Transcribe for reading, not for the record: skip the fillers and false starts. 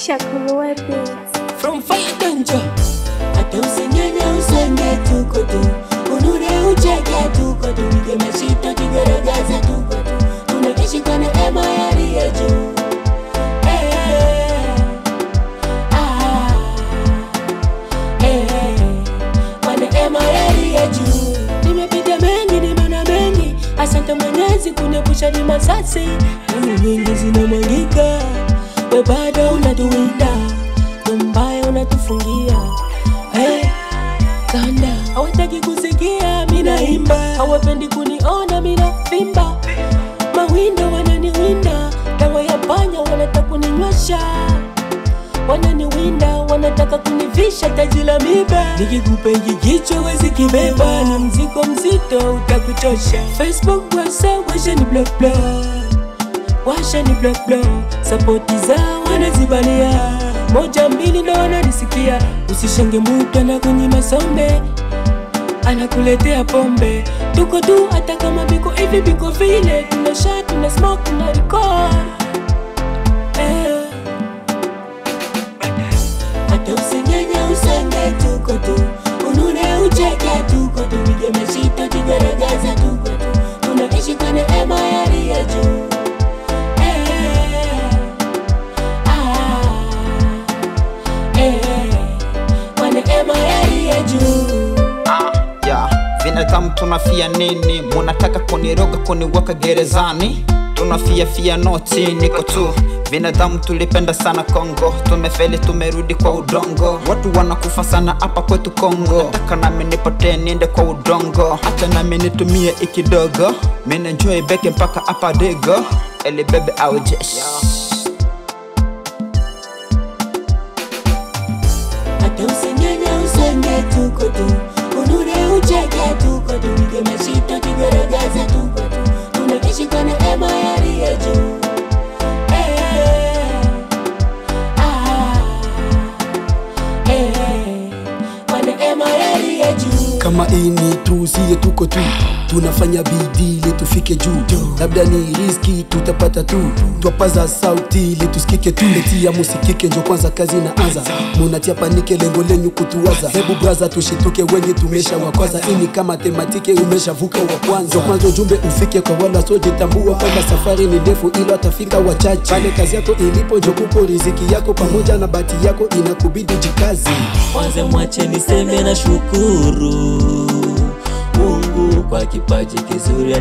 Shakuru Beats. From Fire Danger. Hata usinyanya usenge tuko tu, unure ucheke tuko tu, nige mashito tigaragaza tuko tu, tunaishi kwa neema ya Aliye juu. Kwa neema ya Aliye juu. Nimepitia mengi, nimeona mengi, asante Mwenyezi kuniepusha ni masasi. Damu nyingi zinamwagika, we bado unatuwinda, mbaya unatufungia. Kanda hawataki kusikia mina imba, hawapendi kuniona mina vimba. Mawindo wananiwinda, dawa ya panya wanataka kuninywesha. Wananiwinda, wanataka kunivisha taji la miba. Nikikupa hiki kichwa wezi kibeba, ni mzigo mzito utakuchosha. Facebook WhatsApp washa ni block block, washa ni block block. Sapoti zao wanazibania, moja mbili ndo wananisikia. Usishange mtu anakunyima sombe, anakuletea pombe. Tuko tu hata kama biko hivi biko vile, tuna shot, tuna smoke, tuna record. Hata usinyanya usenge tuko tu, unune ucheke tuko tu, nige mashito tigaragaza tuko tu, tunaishi kwa neema ya Aliye juu. Binadamu tunafia nini? Munataka kuniroga kuniweka gerezani? Tunafia noti niko tu. Binadamu tulipenda sana Kongo, tumefeli tumerudi kwa udongo. Watu wanakufa sana hapa kwetu Kongo, nataka nami nipotee niende kwa udongo. Acha nami nitumie ikidogo, mimi enjoy beke mpaka hapa dego. Eli bebe au jesh. Hata usinyanya usenge tuko tu, unure ucheke tuko tu, nige mashito tigaragaza tuko tu, tunaishi kwa neema ya Aliye juu. Kwa neema ya Aliye juu. Kama ini tu siye tuko tu, tunafanya bidii ili tufike juu. Labda ni riski tutapata tu, twapaza sauti ili tusikike tu. Eti ya musikike njo kwanza kazi inaanza, munatia panike lengo lenyu kutuwaza. Hebu braza tushituke wenye tumesha wakwaza, ini kama tematike umeshavuka wa kwanza. Kwanza ujumbe ufike kwa wala sojitambua, kwamba safari ni ndefu ila watafika wachache. Pale kazi yako ilipo njo kupo riziki yako, pamoja na bahati yako inakubidi jikazi. Kwanza mwache niseme na shukuru Mungu kwa kipaji kizuri